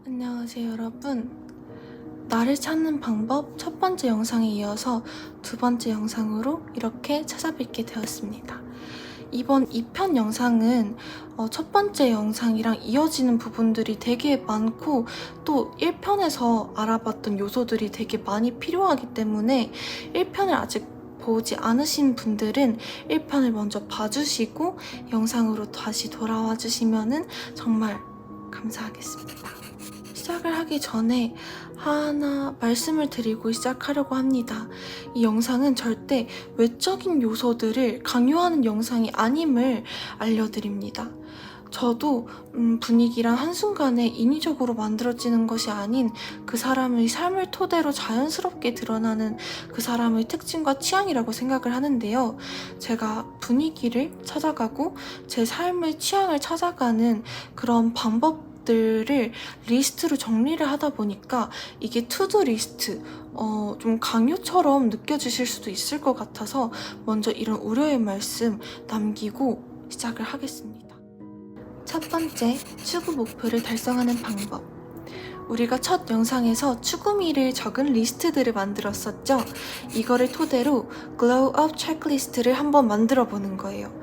안녕하세요 여러분. 나를 찾는 방법 첫 번째 영상에 이어서 두 번째 영상으로 이렇게 찾아뵙게 되었습니다. 이번 2편 영상은 첫 번째 영상이랑 이어지는 부분들이 되게 많고 또 1편에서 알아봤던 요소들이 되게 많이 필요하기 때문에 1편을 아직 보지 않으신 분들은 1편을 먼저 봐주시고 영상으로 다시 돌아와 주시면 정말 감사하겠습니다. 시작을 하기 전에 하나 말씀을 드리고 시작하려고 합니다. 이 영상은 절대 외적인 요소들을 강요하는 영상이 아님을 알려드립니다. 저도 분위기란 한순간에 인위적으로 만들어지는 것이 아닌 그 사람의 삶을 토대로 자연스럽게 드러나는 그 사람의 특징과 취향이라고 생각을 하는데요. 제가 분위기를 찾아가고 제 삶의 취향을 찾아가는 그런 방법들을 리스트로 정리를 하다 보니까 이게 투두 리스트, 좀 강요처럼 느껴지실 수도 있을 것 같아서 먼저 이런 우려의 말씀 남기고 시작을 하겠습니다. 첫 번째, 추구 목표를 달성하는 방법. 우리가 첫 영상에서 추구미를 적은 리스트들을 만들었었죠. 이거를 토대로 Glow Up 체크리스트를 한번 만들어 보는 거예요.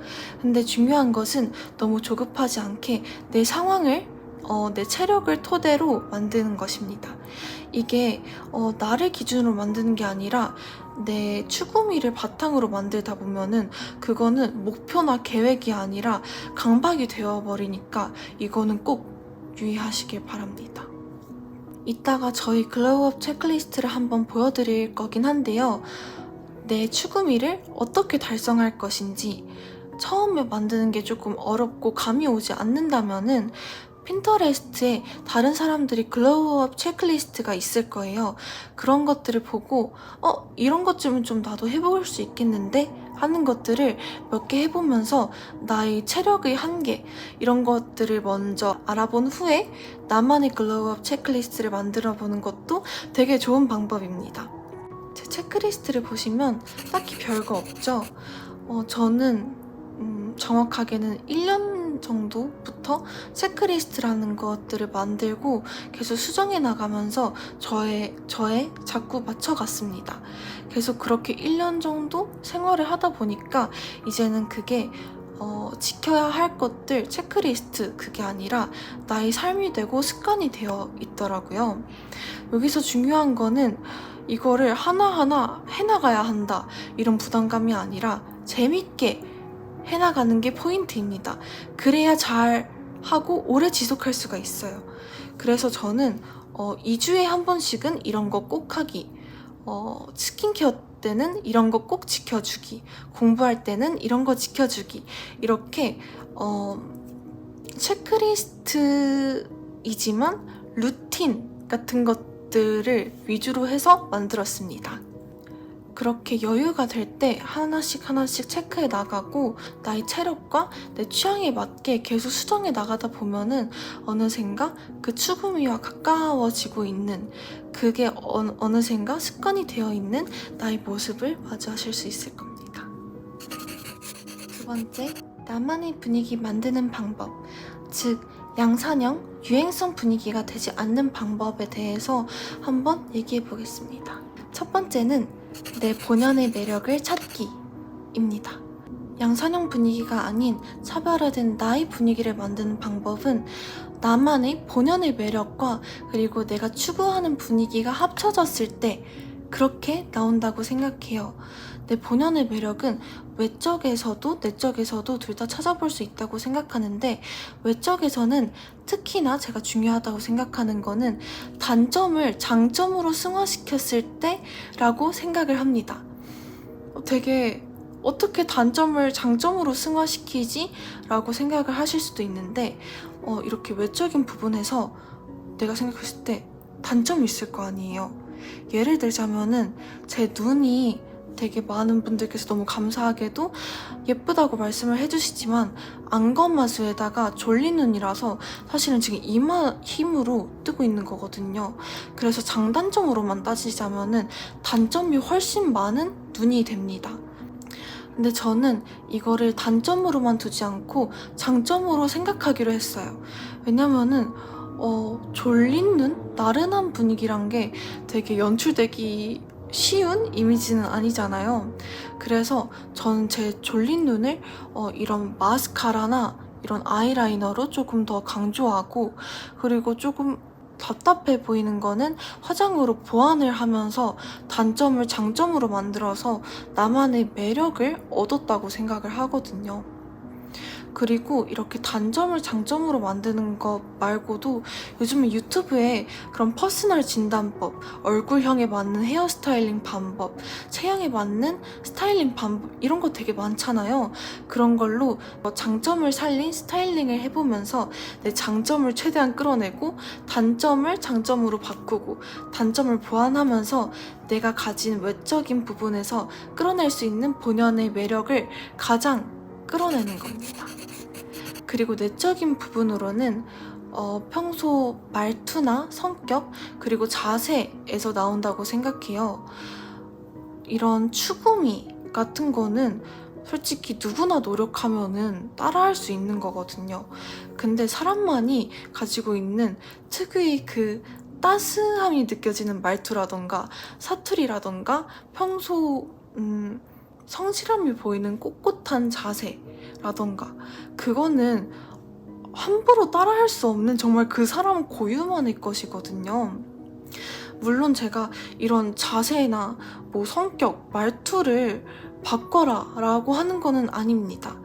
근데 중요한 것은 너무 조급하지 않게 내 상황을 내 체력을 토대로 만드는 것입니다. 이게 나를 기준으로 만드는 게 아니라 내 추구미를 바탕으로 만들다 보면은 그거는 목표나 계획이 아니라 강박이 되어버리니까 이거는 꼭 유의하시길 바랍니다. 이따가 저희 글로우업 체크리스트를 한번 보여드릴 거긴 한데요. 내 추구미를 어떻게 달성할 것인지 처음에 만드는 게 조금 어렵고 감이 오지 않는다면은 핀터레스트에 다른 사람들이 글로우업 체크리스트가 있을 거예요. 그런 것들을 보고 이런 것쯤은 좀 나도 해볼 수 있겠는데 하는 것들을 몇 개 해보면서 나의 체력의 한계 이런 것들을 먼저 알아본 후에 나만의 글로우업 체크리스트를 만들어 보는 것도 되게 좋은 방법입니다. 제 체크리스트를 보시면 딱히 별거 없죠? 저는 정확하게는 1년 정도부터 체크리스트라는 것들을 만들고 계속 수정해 나가면서 저에 자꾸 맞춰갔습니다. 계속 그렇게 1년 정도 생활을 하다 보니까 이제는 그게 지켜야 할 것들 체크리스트 그게 아니라 나의 삶이 되고 습관이 되어 있더라고요. 여기서 중요한 거는 이거를 하나하나 해나가야 한다 이런 부담감이 아니라 재밌게 해나가는 게 포인트입니다. 그래야 잘 하고 오래 지속할 수가 있어요. 그래서 저는 2주에 한 번씩은 이런 거 꼭 하기, 스킨케어 때는 이런 거 꼭 지켜주기, 공부할 때는 이런 거 지켜주기 이렇게 체크리스트이지만 루틴 같은 것들을 위주로 해서 만들었습니다. 그렇게 여유가 될 때 하나씩 체크해 나가고 나의 체력과 내 취향에 맞게 계속 수정해 나가다 보면은 어느샌가 그 추구미와 가까워지고 있는 그게 어느샌가 습관이 되어 있는 나의 모습을 마주하실 수 있을 겁니다. 두 번째, 나만의 분위기 만드는 방법, 즉 양산형 유행성 분위기가 되지 않는 방법에 대해서 한번 얘기해 보겠습니다. 첫 번째는 내 본연의 매력을 찾기입니다. 양산형 분위기가 아닌 차별화된 나의 분위기를 만드는 방법은 나만의 본연의 매력과 그리고 내가 추구하는 분위기가 합쳐졌을 때 그렇게 나온다고 생각해요. 내 본연의 매력은 외적에서도 내적에서도 둘 다 찾아볼 수 있다고 생각하는데 외적에서는 특히나 제가 중요하다고 생각하는 거는 단점을 장점으로 승화시켰을 때라고 생각을 합니다. 되게 어떻게 단점을 장점으로 승화시키지? 라고 생각을 하실 수도 있는데 이렇게 외적인 부분에서 내가 생각했을 때 단점이 있을 거 아니에요. 예를 들자면은 제 눈이 되게 많은 분들께서 너무 감사하게도 예쁘다고 말씀을 해주시지만 안검마수에다가 졸린 눈이라서 사실은 지금 이마 힘으로 뜨고 있는 거거든요. 그래서 장단점으로만 따지자면은 단점이 훨씬 많은 눈이 됩니다. 근데 저는 이거를 단점으로만 두지 않고 장점으로 생각하기로 했어요. 왜냐면은 졸린 눈? 나른한 분위기란 게 되게 연출되기 쉬운 이미지는 아니잖아요. 그래서 저는 제 졸린 눈을 이런 마스카라나 이런 아이라이너로 조금 더 강조하고, 그리고 조금 답답해 보이는 거는 화장으로 보완을 하면서 단점을 장점으로 만들어서 나만의 매력을 얻었다고 생각을 하거든요. 그리고 이렇게 단점을 장점으로 만드는 것 말고도 요즘에 유튜브에 그런 퍼스널 진단법, 얼굴형에 맞는 헤어스타일링 방법, 체형에 맞는 스타일링 방법 이런 거 되게 많잖아요. 그런 걸로 장점을 살린 스타일링을 해보면서 내 장점을 최대한 끌어내고 단점을 장점으로 바꾸고 단점을 보완하면서 내가 가진 외적인 부분에서 끌어낼 수 있는 본연의 매력을 가장 끌어내는 겁니다. 그리고 내적인 부분으로는 평소 말투나 성격 그리고 자세에서 나온다고 생각해요. 이런 추구미 같은 거는 솔직히 누구나 노력하면은 따라할 수 있는 거거든요. 근데 사람만이 가지고 있는 특유의 그 따스함이 느껴지는 말투라던가 사투리라던가 평소 성실함이 보이는 꼿꼿한 자세라던가 그거는 함부로 따라할 수 없는 정말 그 사람 고유만의 것이거든요. 물론 제가 이런 자세나 뭐 성격, 말투를 바꿔라 라고 하는 거는 아닙니다.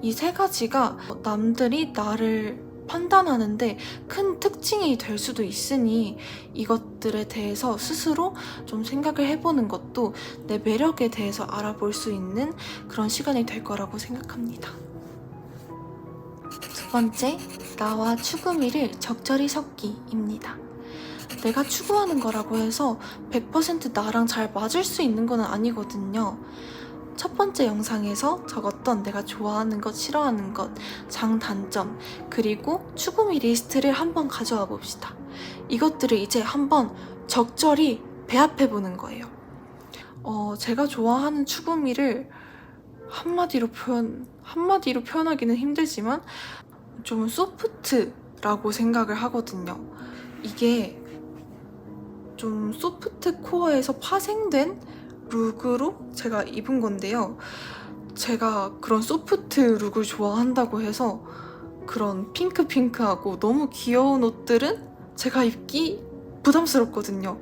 이 세 가지가 남들이 나를 판단하는데 큰 특징이 될 수도 있으니 이것들에 대해서 스스로 좀 생각을 해보는 것도 내 매력에 대해서 알아볼 수 있는 그런 시간이 될 거라고 생각합니다. 두 번째, 나와 추구미를 적절히 섞기입니다. 내가 추구하는 거라고 해서 100% 나랑 잘 맞을 수 있는 건 아니거든요. 첫 번째 영상에서 적었던 내가 좋아하는 것, 싫어하는 것, 장단점, 그리고 추구미 리스트를 한번 가져와 봅시다. 이것들을 이제 한번 적절히 배합해 보는 거예요. 제가 좋아하는 추구미를 한마디로 표현하기는 힘들지만 좀 소프트라고 생각을 하거든요. 이게 좀 소프트 코어에서 파생된 룩으로 제가 입은 건데요. 제가 그런 소프트 룩을 좋아한다고 해서 그런 핑크핑크하고 너무 귀여운 옷들은 제가 입기 부담스럽거든요.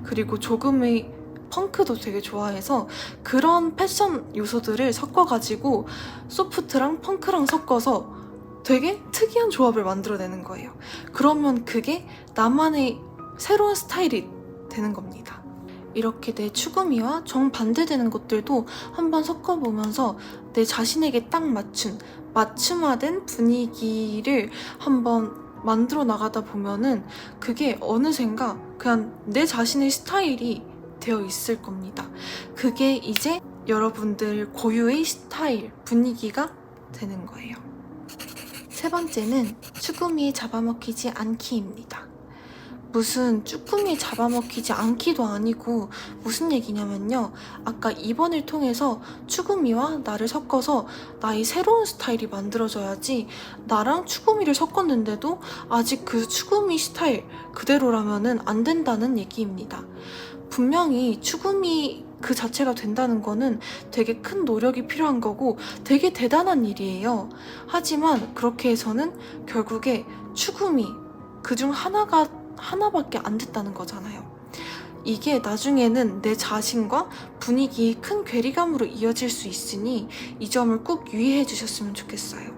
그리고 조금의 펑크도 되게 좋아해서 그런 패션 요소들을 섞어가지고 소프트랑 펑크랑 섞어서 되게 특이한 조합을 만들어내는 거예요. 그러면 그게 나만의 새로운 스타일이 되는 겁니다. 이렇게 내 추구미와 정반대되는 것들도 한번 섞어보면서 내 자신에게 딱 맞춤화된 분위기를 한번 만들어 나가다 보면은 그게 어느샌가 그냥 내 자신의 스타일이 되어 있을 겁니다. 그게 이제 여러분들 고유의 스타일, 분위기가 되는 거예요. 세 번째는 추구미에 잡아먹히지 않기입니다. 무슨 쭈꾸미에 잡아먹히지 않기도 아니고 무슨 얘기냐면요. 아까 2번을 통해서 추구미와 나를 섞어서 나의 새로운 스타일이 만들어져야지 나랑 추구미를 섞었는데도 아직 그 추구미 스타일 그대로라면은 안 된다는 얘기입니다. 분명히 추구미 그 자체가 된다는 거는 되게 큰 노력이 필요한 거고 되게 대단한 일이에요. 하지만 그렇게 해서는 결국에 추구미 그중 하나밖에 안 됐다는 거잖아요. 이게 나중에는 내 자신과 분위기의 큰 괴리감으로 이어질 수 있으니 이 점을 꼭 유의해 주셨으면 좋겠어요.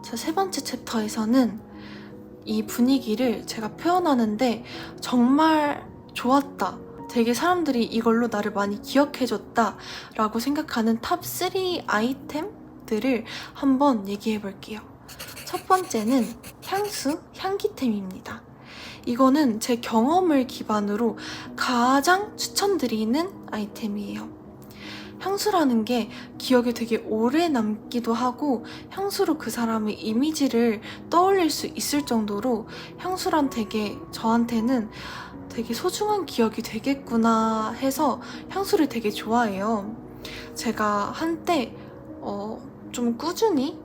자, 세 번째 챕터에서는 이 분위기를 제가 표현하는데 정말 좋았다. 되게 사람들이 이걸로 나를 많이 기억해줬다 라고 생각하는 탑 3 아이템들을 한번 얘기해 볼게요. 첫 번째는 향수, 향기템입니다. 이거는 제 경험을 기반으로 가장 추천드리는 아이템이에요. 향수라는 게 기억에 되게 오래 남기도 하고 향수로 그 사람의 이미지를 떠올릴 수 있을 정도로 향수란 되게 저한테는 되게 소중한 기억이 되겠구나 해서 향수를 되게 좋아해요. 제가 한때 좀 꾸준히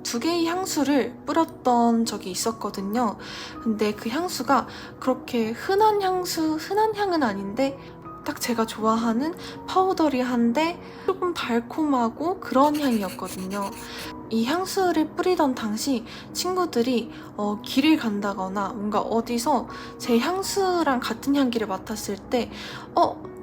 2개의 향수를 뿌렸던 적이 있었거든요. 근데 그 향수가 그렇게 흔한 향은 아닌데 딱 제가 좋아하는 파우더리한데 조금 달콤하고 그런 향이었거든요. 이 향수를 뿌리던 당시 친구들이 길을 간다거나 뭔가 어디서 제 향수랑 같은 향기를 맡았을 때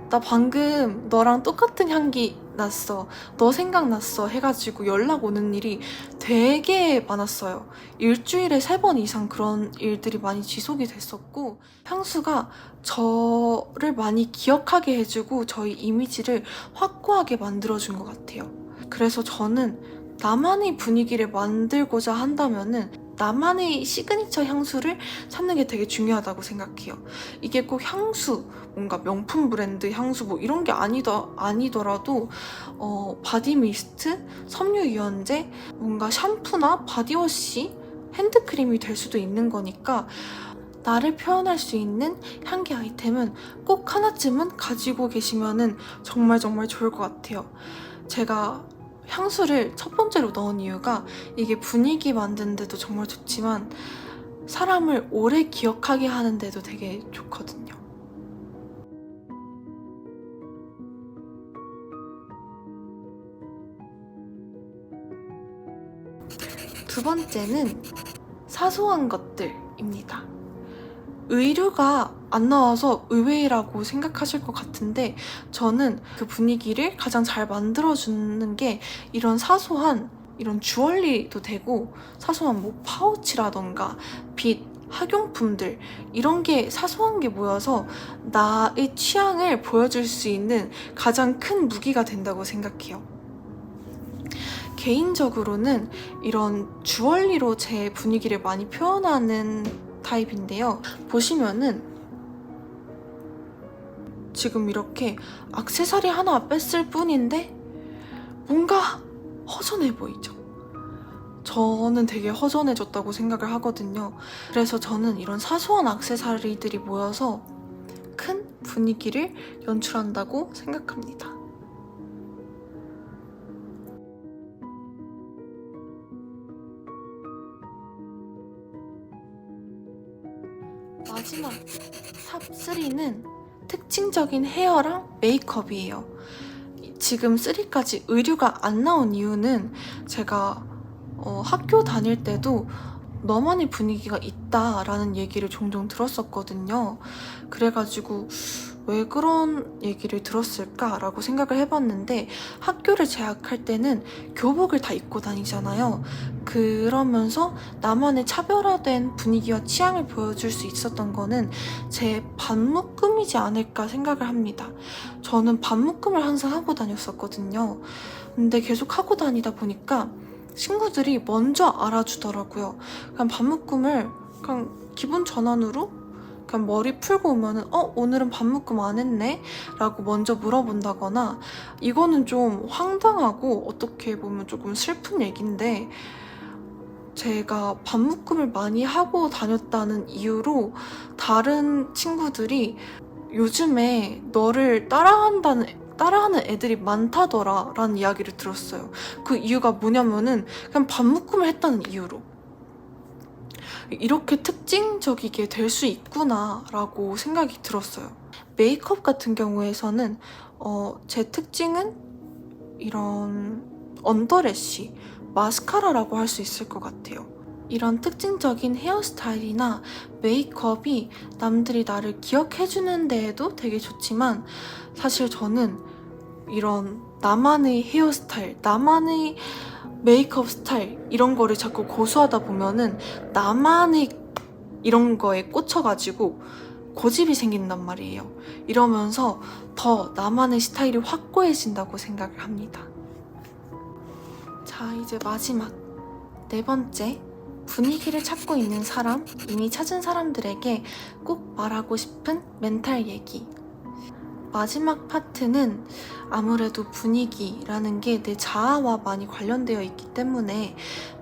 나 방금 너랑 똑같은 향기 났어. 너 생각났어. 해가지고 연락 오는 일이 되게 많았어요. 일주일에 3번 이상 그런 일들이 많이 지속이 됐었고 향수가 저를 많이 기억하게 해주고 저희 이미지를 확고하게 만들어준 것 같아요. 그래서 저는 나만의 분위기를 만들고자 한다면은 나만의 시그니처 향수를 찾는 게 되게 중요하다고 생각해요. 이게 꼭 향수, 뭔가 명품 브랜드 향수 뭐 이런 게 아니더라도 바디 미스트, 섬유 유연제, 뭔가 샴푸나 바디워시, 핸드크림이 될 수도 있는 거니까 나를 표현할 수 있는 향기 아이템은 꼭 하나쯤은 가지고 계시면은 정말 좋을 것 같아요. 제가 향수를 첫 번째로 넣은 이유가 이게 분위기 만드는데도 정말 좋지만 사람을 오래 기억하게 하는데도 되게 좋거든요. 두 번째는 사소한 것들입니다. 의류가 안 나와서 의외라고 생각하실 것 같은데 저는 그 분위기를 가장 잘 만들어주는 게 이런 사소한 이런 주얼리도 되고 사소한 뭐 파우치라던가 빗, 학용품들 이런 게 사소한 게 모여서 나의 취향을 보여줄 수 있는 가장 큰 무기가 된다고 생각해요. 개인적으로는 이런 주얼리로 제 분위기를 많이 표현하는 타입인데요. 보시면은 지금 이렇게 액세서리 하나 뺐을 뿐인데 뭔가 허전해 보이죠? 저는 되게 허전해졌다고 생각을 하거든요. 그래서 저는 이런 사소한 액세서리들이 모여서 큰 분위기를 연출한다고 생각합니다. 마지막 탑3는 특징적인 헤어랑 메이크업이에요. 지금 3까지 의류가 안 나온 이유는 제가 학교 다닐 때도 너만의 분위기가 있다라는 얘기를 종종 들었었거든요. 그래가지고 왜 그런 얘기를 들었을까라고 생각을 해봤는데 학교를 재학할 때는 교복을 다 입고 다니잖아요. 그러면서 나만의 차별화된 분위기와 취향을 보여줄 수 있었던 거는 제 반묶음이지 않을까 생각을 합니다. 저는 반묶음을 항상 하고 다녔었거든요. 근데 계속 하고 다니다 보니까 친구들이 먼저 알아주더라고요. 그냥 반묶음을 그냥 기분 전환으로 그냥 머리 풀고 오면은 오늘은 반묶음 안 했네? 라고 먼저 물어본다거나 이거는 좀 황당하고 어떻게 보면 조금 슬픈 얘기인데 제가 반묶음을 많이 하고 다녔다는 이유로 다른 친구들이 요즘에 너를 따라하는 애들이 많다더라 라는 이야기를 들었어요. 그 이유가 뭐냐면은 그냥 반묶음을 했다는 이유로 이렇게 특징적이게 될 수 있구나 라고 생각이 들었어요. 메이크업 같은 경우에서는 제 특징은 이런 언더래쉬, 마스카라라고 할 수 있을 것 같아요. 이런 특징적인 헤어스타일이나 메이크업이 남들이 나를 기억해주는 데에도 되게 좋지만 사실 저는 이런 나만의 헤어스타일, 나만의 메이크업 스타일 이런 거를 자꾸 고수하다 보면은 나만의 이런 거에 꽂혀가지고 고집이 생긴단 말이에요. 이러면서 더 나만의 스타일이 확고해진다고 생각을 합니다. 자, 이제 마지막 4번째 분위기를 찾고 있는 사람, 이미 찾은 사람들에게 꼭 말하고 싶은 멘탈 얘기. 마지막 파트는 아무래도 분위기라는 게 내 자아와 많이 관련되어 있기 때문에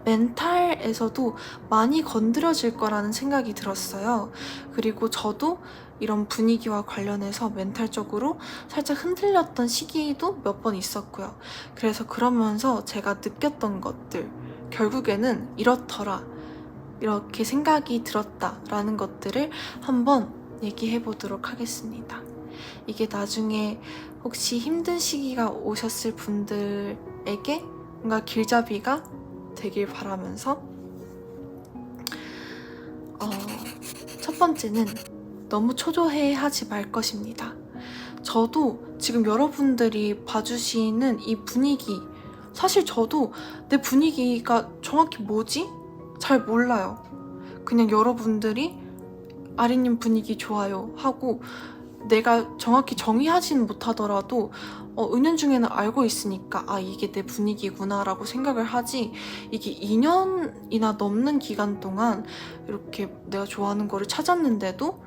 멘탈에서도 많이 건드려질 거라는 생각이 들었어요. 그리고 저도 이런 분위기와 관련해서 멘탈적으로 살짝 흔들렸던 시기도 몇 번 있었고요. 그래서 그러면서 제가 느꼈던 것들, 결국에는 이렇더라, 이렇게 생각이 들었다라는 것들을 한번 얘기해 보도록 하겠습니다. 이게 나중에 혹시 힘든 시기가 오셨을 분들에게 뭔가 길잡이가 되길 바라면서 첫 번째는 너무 초조해하지 말 것입니다. 저도 지금 여러분들이 봐주시는 이 분위기, 사실 저도 내 분위기가 정확히 뭐지? 잘 몰라요. 그냥 여러분들이 아리님 분위기 좋아요 하고 내가 정확히 정의하지는 못하더라도 은연중에는 알고 있으니까 아 이게 내 분위기구나 라고 생각을 하지, 이게 2년이나 넘는 기간 동안 이렇게 내가 좋아하는 거를 찾았는데도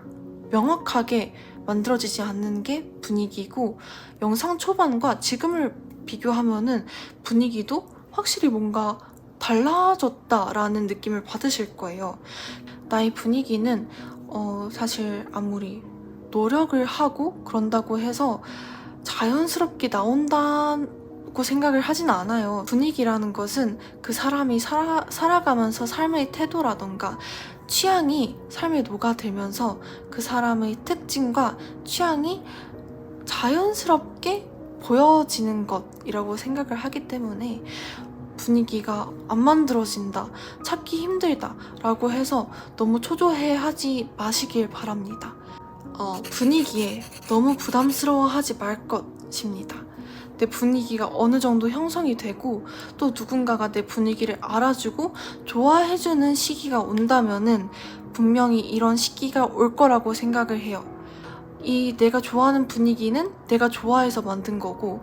명확하게 만들어지지 않는 게 분위기고, 영상 초반과 지금을 비교하면은 분위기도 확실히 뭔가 달라졌다라는 느낌을 받으실 거예요. 나의 분위기는 사실 아무리 노력을 하고 그런다고 해서 자연스럽게 나온다고 생각을 하진 않아요. 분위기라는 것은 그 사람이 살아가면서 삶의 태도라던가 취향이 삶에 녹아들면서 그 사람의 특징과 취향이 자연스럽게 보여지는 것이라고 생각을 하기 때문에 분위기가 안 만들어진다, 찾기 힘들다 라고 해서 너무 초조해하지 마시길 바랍니다. 분위기에 너무 부담스러워하지 말 것입니다. 내 분위기가 어느 정도 형성이 되고 또 누군가가 내 분위기를 알아주고 좋아해주는 시기가 온다면은 분명히 이런 시기가 올 거라고 생각을 해요. 이 내가 좋아하는 분위기는 내가 좋아해서 만든 거고,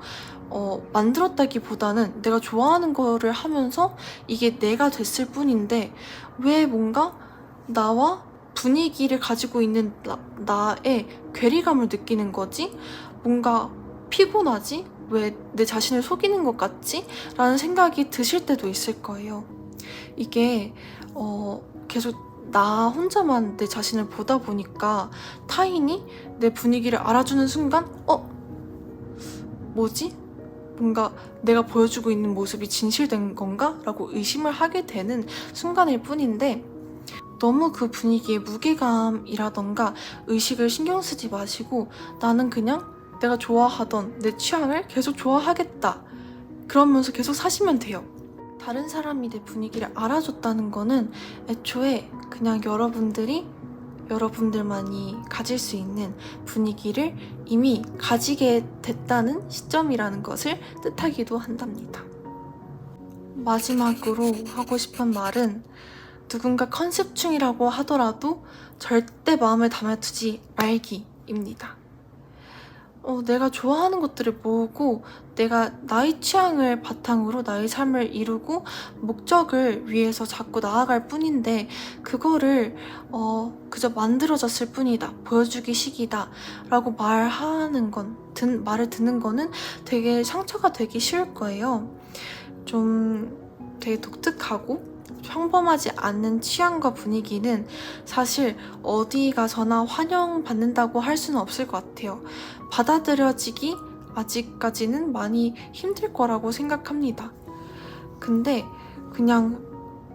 만들었다기보다는 내가 좋아하는 거를 하면서 이게 내가 됐을 뿐인데 왜 뭔가 나와 분위기를 가지고 있는 나의 괴리감을 느끼는 거지? 뭔가 피곤하지? 왜 내 자신을 속이는 것 같지? 라는 생각이 드실 때도 있을 거예요. 이게 계속 나 혼자만 내 자신을 보다 보니까 타인이 내 분위기를 알아주는 순간 뭐지? 뭔가 내가 보여주고 있는 모습이 진실된 건가? 라고 의심을 하게 되는 순간일 뿐인데, 너무 그 분위기에 무게감이라던가 의식을 신경 쓰지 마시고 나는 그냥 내가 좋아하던 내 취향을 계속 좋아하겠다, 그러면서 계속 사시면 돼요. 다른 사람이 내 분위기를 알아줬다는 거는 애초에 그냥 여러분들만이 가질 수 있는 분위기를 이미 가지게 됐다는 시점이라는 것을 뜻하기도 한답니다. 마지막으로 하고 싶은 말은, 누군가 컨셉충이라고 하더라도 절대 마음을 담아두지 말기입니다. 내가 좋아하는 것들을 모으고 내가 나의 취향을 바탕으로 나의 삶을 이루고 목적을 위해서 자꾸 나아갈 뿐인데 그거를 그저 만들어졌을 뿐이다, 보여주기 식이다 라고 말을 듣는 거는 되게 상처가 되기 쉬울 거예요. 좀 되게 독특하고 평범하지 않는 취향과 분위기는 사실 어디 가서나 환영받는다고 할 수는 없을 것 같아요. 받아들여지기 아직까지는 많이 힘들 거라고 생각합니다. 근데 그냥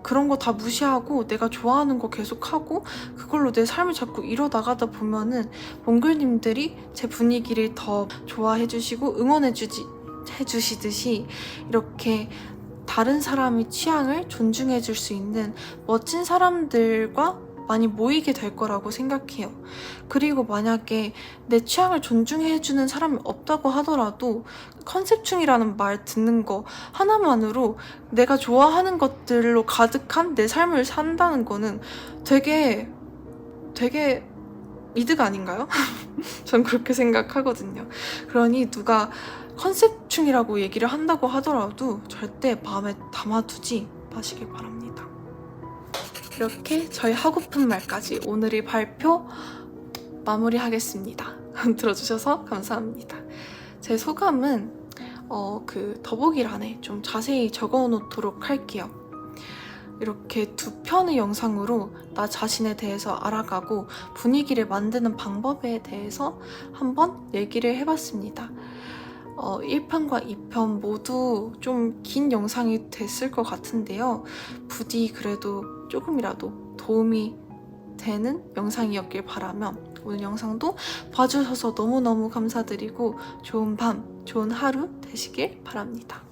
그런 거 다 무시하고 내가 좋아하는 거 계속하고 그걸로 내 삶을 자꾸 이뤄나가다 보면은 몽글님들이 제 분위기를 더 좋아해 주시고 응원해 주시듯이 이렇게 다른 사람의 취향을 존중해 줄 수 있는 멋진 사람들과 많이 모이게 될 거라고 생각해요. 그리고 만약에 내 취향을 존중해 주는 사람이 없다고 하더라도 컨셉충이라는 말 듣는 거 하나만으로 내가 좋아하는 것들로 가득한 내 삶을 산다는 거는 되게 이득 아닌가요? 전 그렇게 생각하거든요. 그러니 누가 컨셉충이라고 얘기를 한다고 하더라도 절대 마음에 담아두지 마시길 바랍니다. 이렇게 저희 하고픈 말까지 오늘의 발표 마무리하겠습니다. 들어주셔서 감사합니다. 제 소감은 그 더보기란에 좀 자세히 적어 놓도록 할게요. 이렇게 두 편의 영상으로 나 자신에 대해서 알아가고 분위기를 만드는 방법에 대해서 한번 얘기를 해봤습니다. 1편과 2편 모두 좀 긴 영상이 됐을 것 같은데요. 부디 그래도 조금이라도 도움이 되는 영상이었길 바라며 오늘 영상도 봐주셔서 너무너무 감사드리고 좋은 밤, 좋은 하루 되시길 바랍니다.